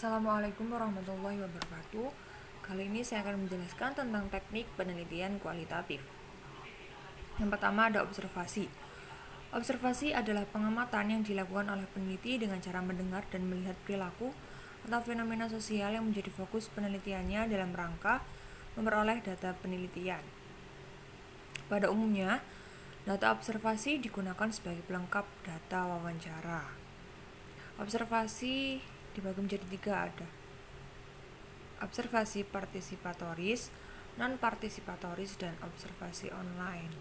Assalamualaikum warahmatullahi wabarakatuh. Kali ini saya akan menjelaskan tentang teknik penelitian kualitatif. Yang pertama ada observasi. Observasi adalah pengamatan yang dilakukan oleh peneliti dengan cara mendengar dan melihat perilaku atau fenomena sosial yang menjadi fokus penelitiannya dalam rangka memperoleh data penelitian. Pada umumnya, data observasi digunakan sebagai pelengkap data wawancara. Observasi dibagi menjadi 3 ada. Observasi partisipatoris, non-partisipatoris, dan observasi online.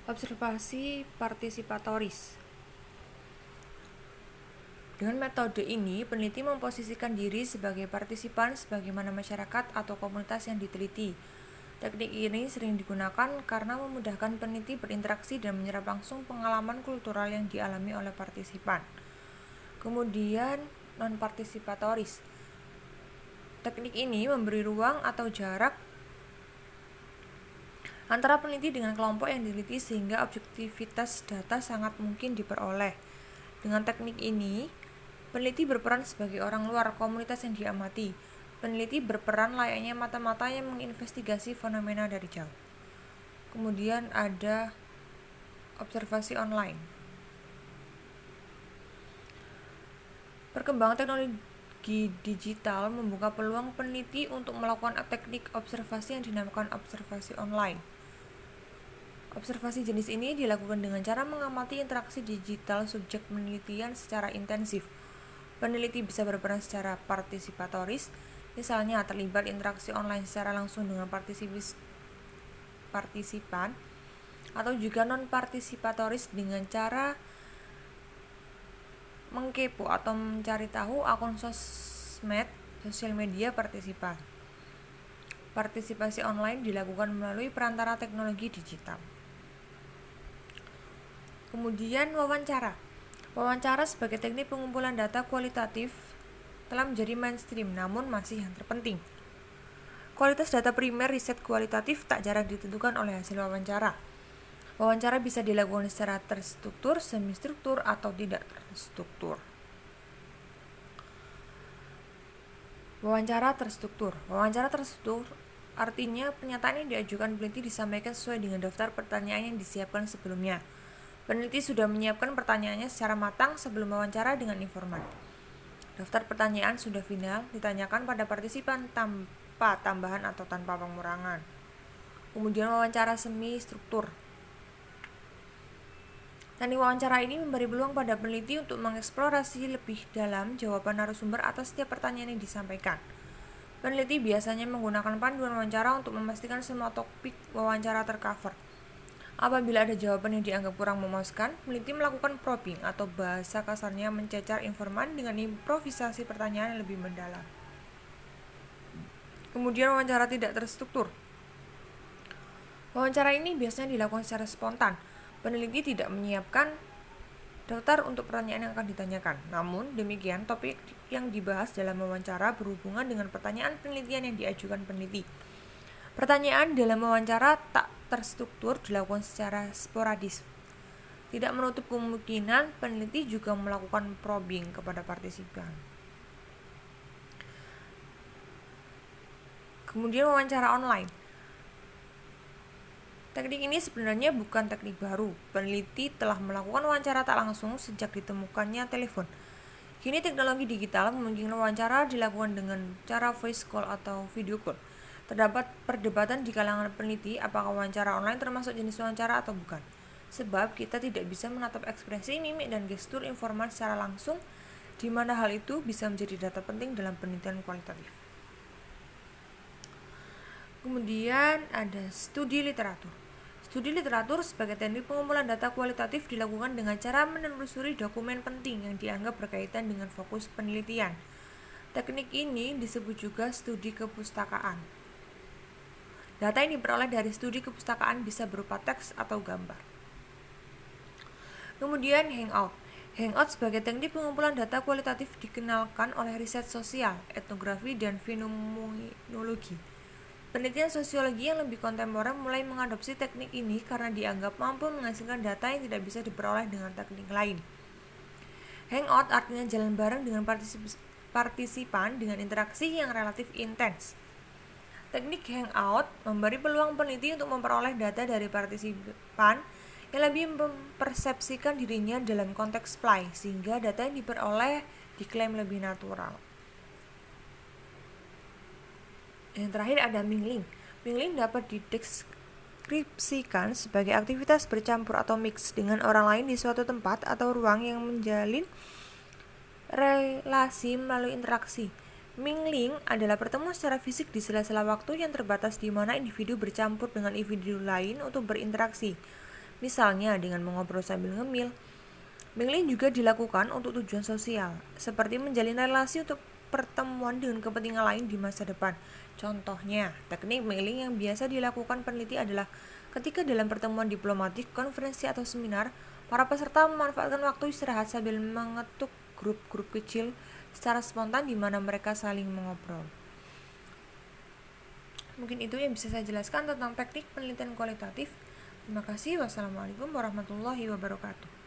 Observasi partisipatoris. Dengan metode ini, peneliti memposisikan diri sebagai partisipan sebagaimana masyarakat atau komunitas yang diteliti. Teknik ini sering digunakan karena memudahkan peneliti berinteraksi dan menyerap langsung pengalaman kultural yang dialami oleh partisipan. Kemudian, non-partisipatoris. Teknik ini memberi ruang atau jarak antara peneliti dengan kelompok yang diteliti sehingga objektivitas data sangat mungkin diperoleh. Dengan teknik ini, peneliti berperan sebagai orang luar komunitas yang diamati. Peneliti berperan layaknya mata-mata yang menginvestigasi fenomena dari jauh. Kemudian ada observasi online. Perkembangan teknologi digital membuka peluang peneliti untuk melakukan teknik observasi yang dinamakan observasi online. Observasi jenis ini dilakukan dengan cara mengamati interaksi digital subjek penelitian secara intensif. Peneliti bisa berperan secara partisipatoris, misalnya terlibat interaksi online secara langsung dengan partisipan, atau juga non-partisipatoris dengan cara mengkepo atau mencari tahu akun sosial media partisipan. Partisipasi online dilakukan melalui perantara teknologi digital. Kemudian wawancara. Wawancara sebagai teknik pengumpulan data kualitatif telah menjadi mainstream, namun masih yang terpenting. Kualitas data primer riset kualitatif tak jarang ditentukan oleh hasil wawancara. Wawancara bisa dilakukan secara terstruktur, semi-struktur, atau tidak terstruktur. Wawancara terstruktur. Wawancara terstruktur artinya pernyataan yang diajukan peneliti disampaikan sesuai dengan daftar pertanyaan yang disiapkan sebelumnya. Peneliti sudah menyiapkan pertanyaannya secara matang sebelum wawancara dengan informan. Daftar pertanyaan sudah final ditanyakan pada partisipan tanpa tambahan atau tanpa pengurangan. Kemudian wawancara semi-struktur. Teknik wawancara ini memberi peluang pada peneliti untuk mengeksplorasi lebih dalam jawaban narasumber atas setiap pertanyaan yang disampaikan. Peneliti biasanya menggunakan panduan wawancara untuk memastikan semua topik wawancara tercover. Apabila ada jawaban yang dianggap kurang memuaskan, peneliti melakukan probing atau bahasa kasarnya mencecar informan dengan improvisasi pertanyaan yang lebih mendalam. Kemudian wawancara tidak terstruktur. Wawancara ini biasanya dilakukan secara spontan. Peneliti tidak menyiapkan daftar untuk pertanyaan yang akan ditanyakan. Namun demikian, topik yang dibahas dalam wawancara berhubungan dengan pertanyaan penelitian yang diajukan peneliti. Pertanyaan dalam wawancara tak terstruktur dilakukan secara sporadis. Tidak menutup kemungkinan peneliti juga melakukan probing kepada partisipan. Kemudian wawancara online. Teknik ini sebenarnya bukan teknik baru. Peneliti telah melakukan wawancara tak langsung sejak ditemukannya telepon. Kini teknologi digital memungkinkan wawancara dilakukan dengan cara voice call atau video call. Terdapat perdebatan di kalangan peneliti apakah wawancara online termasuk jenis wawancara atau bukan. Sebab kita tidak bisa menatap ekspresi, mimik, dan gestur informan secara langsung, di mana hal itu bisa menjadi data penting dalam penelitian kualitatif. Kemudian ada studi literatur. Studi literatur sebagai teknik pengumpulan data kualitatif dilakukan dengan cara menelusuri dokumen penting yang dianggap berkaitan dengan fokus penelitian. Teknik ini disebut juga studi kepustakaan. Data yang diperoleh dari studi kepustakaan bisa berupa teks atau gambar. Kemudian hangout. Hangout sebagai teknik pengumpulan data kualitatif dikenalkan oleh riset sosial, etnografi, dan fenomenologi. Penelitian sosiologi yang lebih kontemporer mulai mengadopsi teknik ini karena dianggap mampu menghasilkan data yang tidak bisa diperoleh dengan teknik lain. Hangout artinya jalan bareng dengan partisipan dengan interaksi yang relatif intens. Teknik hangout memberi peluang peneliti untuk memperoleh data dari partisipan yang lebih mempersepsikan dirinya dalam konteks play, sehingga data yang diperoleh diklaim lebih natural. Yang terakhir ada mingling. Mingling dapat dideskripsikan sebagai aktivitas bercampur atau mix dengan orang lain di suatu tempat atau ruang yang menjalin relasi melalui interaksi. Mingling adalah pertemuan secara fisik di sela-sela waktu yang terbatas di mana individu bercampur dengan individu lain untuk berinteraksi. Misalnya dengan mengobrol sambil ngemil. Mingling juga dilakukan untuk tujuan sosial, seperti menjalin relasi untuk pertemuan dengan kepentingan lain di masa depan. Contohnya, teknik mingling yang biasa dilakukan peneliti adalah ketika dalam pertemuan diplomatik, konferensi atau seminar, para peserta memanfaatkan waktu istirahat sambil mengetuk grup-grup kecil secara spontan di mana mereka saling mengobrol. Mungkin itu yang bisa saya jelaskan tentang teknik penelitian kualitatif. Terima kasih. Wassalamualaikum warahmatullahi wabarakatuh.